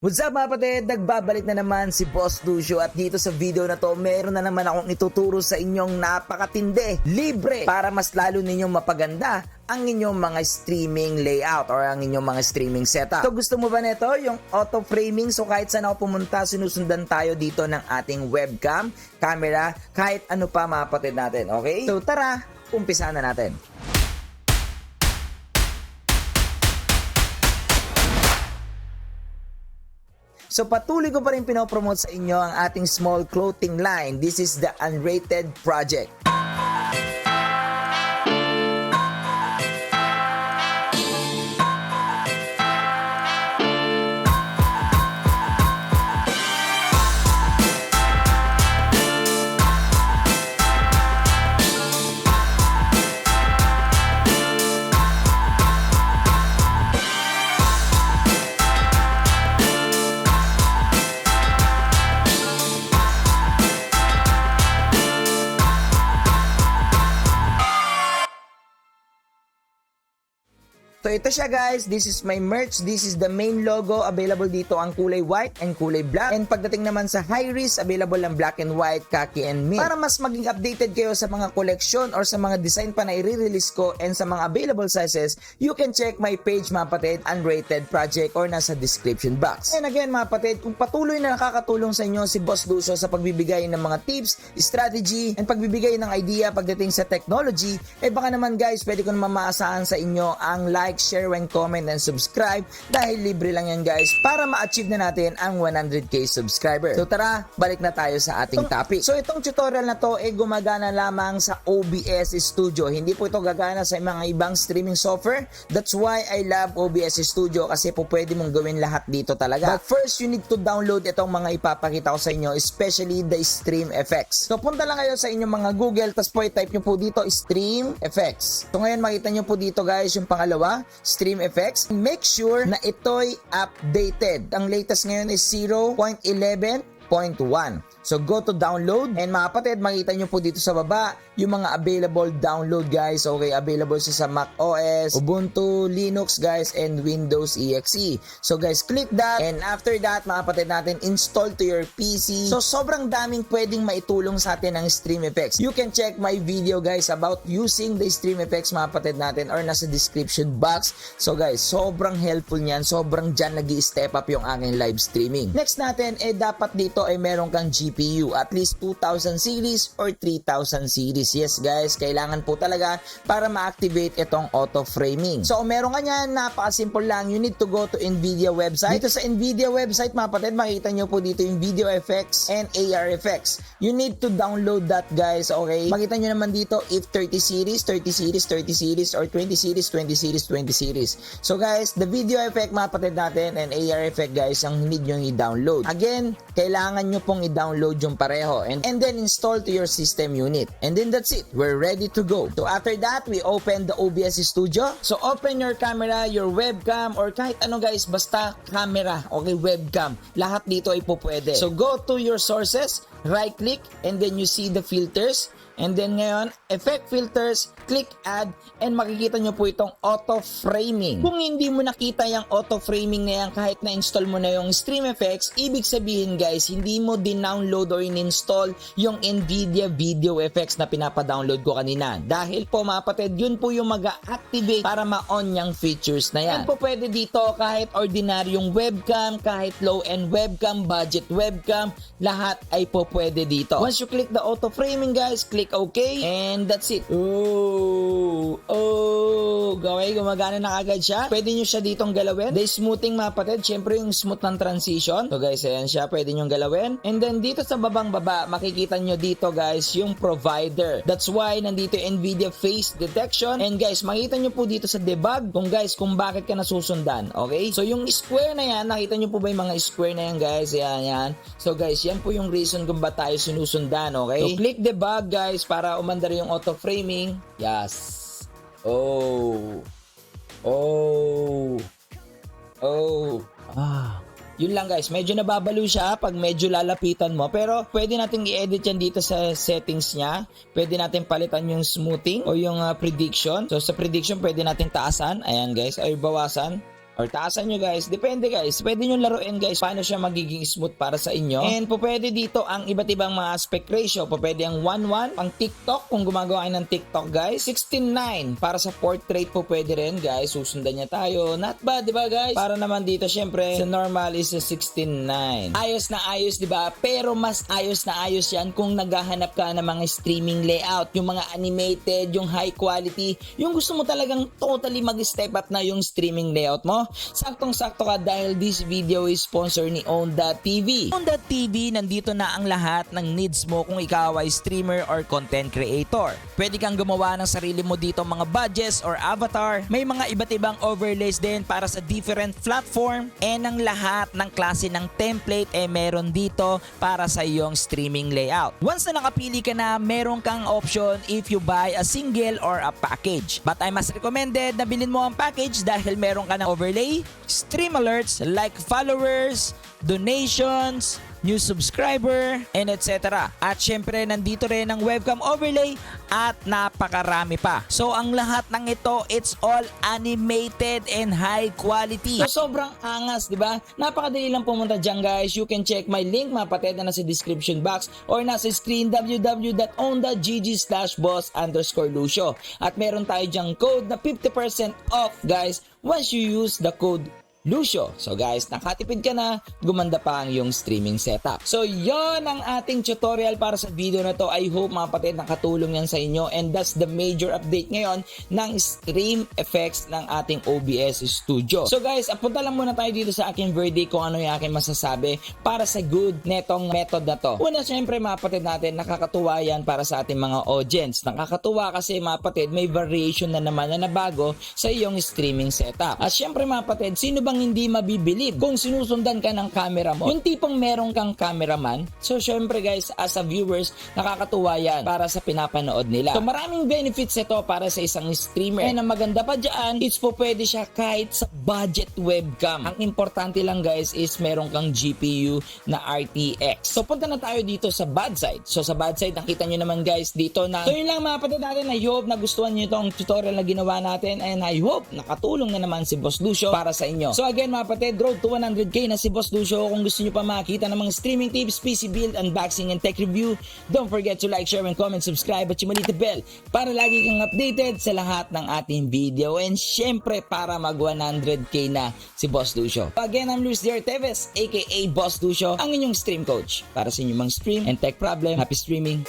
What's up mga kapatid? Nagbabalik na naman si Boss Lucio at dito sa video na to meron na naman akong ituturo sa inyong napakatindi, libre para mas lalo ninyong mapaganda ang inyong mga streaming layout or ang inyong mga streaming setup. So gusto mo ba nito yung auto framing? So kahit saan ako pumunta, sinusundan tayo dito ng ating webcam, camera, kahit ano pa mga kapatid natin. Okay? So tara, umpisa na natin. So patuloy ko pa rin pinopromote sa inyo ang ating small clothing line. This is the Unrated Project. So ito siya guys, this is my merch, this is the main logo, available dito ang kulay white and kulay black. And pagdating naman sa high risk, available ang black and white, khaki and mint. Para mas maging updated kayo sa mga collection or sa mga design pa na i-release ko and sa mga available sizes, you can check my page mga patid, Unrated Project or nasa description box. And again mga patid, kung patuloy na nakakatulong sa inyo si Boss Lucio sa pagbibigay ng mga tips, strategy, and pagbibigay ng idea pagdating sa technology, baka naman guys, pwede ko naman maasahan sa inyo ang like, share, and comment, and subscribe dahil libre lang yan guys para ma-achieve na natin ang 100k subscriber. So tara, balik na tayo sa ating topic. So itong tutorial na to gumagana lamang sa OBS Studio. Hindi po ito gagana sa mga ibang streaming software. That's why I love OBS Studio kasi po pwede mong gawin lahat dito talaga. But first, you need to download itong mga ipapakita ko sa inyo, especially the Stream Effects. So punta lang kayo sa inyong mga Google, tapos po i-type nyo po dito Stream Effects. So ngayon makita nyo po dito guys yung pangalawa, Stream Effects. Make sure na ito'y updated. Ang latest ngayon is 0.11.1. So go to download and mga kapatid, makita nyo po dito sa baba yung mga available download guys. Okay, available siya sa Mac OS, Ubuntu, Linux guys, and Windows EXE. So guys, click that and after that mga kapatid natin, install to your PC. So sobrang daming pwedeng maitulong sa atin ng Stream Effects. You can check my video guys about using the Stream Effects mga kapatid natin or nasa description box. So guys, sobrang helpful niyan. Sobrang dyan nag-i-step up yung aking live streaming. Next natin, dapat dito ay meron kang GPU, at least 2000 series or 3000 series. Yes guys, kailangan po talaga para ma-activate itong auto framing. So meron ka niyan, napaka-simple lang. You need to go to NVIDIA website. Dito sa NVIDIA website mga kapatid, makita nyo po dito yung video effects and AR effects. You need to download that guys, okay? Makita nyo naman dito if 30 series, 30 series, 30 series, or 20 series, 20 series, 20 series. So guys, the video effect mga kapatid natin and AR effect guys, ang need nyo i-download. Again, kailangan nyo pong i-download yung pareho and then install to your system unit. And then that's it. We're ready to go. So after that, we open the OBS Studio. So open your camera, your webcam, or kahit ano guys, basta camera, okay, webcam. Lahat dito ay po pwede. So go to your sources, right click, and then you see the filters. And then ngayon, effect filters, click add, and makikita nyo po itong auto framing. Kung hindi mo nakita yung auto framing na yan kahit na-install mo na yung Stream Effects, ibig sabihin guys, hindi mo din-download or in-install yung NVIDIA Video Effects na pinapa-download ko kanina. Dahil po mga kapatid, yun po yung mag-activate para ma-on yung features na yan. And po pwede dito kahit ordinaryong webcam, kahit low-end webcam, budget webcam, lahat ay po pwede dito. Once you click the auto framing guys, click OK, and that's it. Gumagana na agad siya. Pwede nyo siya ditong galawin. The smoothing mga patid, syempre yung smooth ng transition. So guys, ayan siya, pwede nyo galawin. And then dito sa babang baba, makikita nyo dito guys yung provider. That's why nandito yung NVIDIA Face Detection. And guys, makikita nyo po dito sa debug kung bakit ka nasusundan. Okay? So yung square na yan, nakita nyo po ba yung mga square na yan guys? Ayan, yan. So guys, yan po yung reason kung ba tayo sinusundan. Okay? So click debug guys para umandar yung auto framing. Yes. Yun lang guys, medyo nababalo siya pag medyo lalapitan mo, pero pwede nating i-edit yan dito sa settings niya. Pwede natin palitan yung smoothing o yung prediction. So sa prediction pwede nating taasan, ayan guys, ay bawasan. or taasan nyo guys. Depende guys. Pwede nyo laruin guys paano siya magiging smooth para sa inyo. And po pwede dito ang iba't ibang mga aspect ratio. Po pwede ang 1:1 pang TikTok kung gumagawa kayo ng TikTok guys. 16:9 para sa portrait po pwede rin guys. Susundan niya tayo. Not bad, di ba guys? Para naman dito syempre sa normal is 16:9. Ayos na ayos, di ba? Pero mas ayos na ayos yan kung naghahanap ka ng mga streaming layout, yung mga animated, yung high quality, yung gusto mo talagang totally mag-step up na yung streaming layout mo. Saktong-sakto ka dahil this video is sponsor ni Own.tv. Own.tv, nandito na ang lahat ng needs mo kung ikaw ay streamer or content creator. Pwede kang gumawa ng sarili mo dito mga badges or avatar. May mga iba't ibang overlays din para sa different platform, and ang lahat ng klase ng template meron dito para sa iyong streaming layout. Once na nakapili ka na, meron kang option if you buy a single or a package. But I must recommended na bilhin mo ang package dahil meron ka ng overlay, stream alerts like followers, donations, new subscriber, and etc. At syempre nandito rin ang webcam overlay at napakarami pa. So ang lahat ng ito, it's all animated and high quality. So sobrang angas, di ba? Napakadali lang pumunta dyan guys. You can check my link, mapatid na nasa description box or nasa screen www.own.gg/boss_lucio. At meron tayo dyang code na 50% off guys once you use the code Lucio. So guys, nakatipid ka na, gumanda pa ang iyong streaming setup. So yon ang ating tutorial para sa video na to. I hope mga kapatid nakatulong yan sa inyo, and that's the major update ngayon ng stream effects ng ating OBS Studio. So guys, punta lang muna tayo dito sa aking verdict kung ano yung aking masasabi para sa good netong method na to. Una, syempre mga kapatid natin, nakakatuwa yan para sa ating mga audience. Nakakatuwa kasi mga kapatid, may variation na naman na nabago sa iyong streaming setup. At syempre mga kapatid, sino ba hindi mabibilib kung sinusundan ka ng camera mo? Yung tipong meron kang cameraman. So syempre guys, as a viewers, nakakatuwa yan para sa pinapanood nila. So maraming benefits ito para sa isang streamer. And ang maganda pa dyan, it's po pwede siya kahit sa budget webcam. Ang importante lang guys is meron kang GPU na RTX. So punta na tayo dito sa bad side. So sa bad side, nakita nyo naman guys dito na. So yun lang mga kapatid natin. I hope nagustuhan nyo itong tutorial na ginawa natin, and I hope nakatulong na naman si Boss Lucio para sa inyo. So again mga kapatid, road to 100k na si Boss Lucio. Kung gusto nyo pa makita ng mga streaming tips, PC build, unboxing, and tech review, don't forget to like, share, and comment, subscribe, at yung maliit na bell para lagi kang updated sa lahat ng ating video. And syempre, para mag 100k na si Boss Lucio. Again, I'm Luis D. Teves, aka Boss Lucio, ang inyong stream coach para sa inyong mga stream and tech problem. Happy streaming!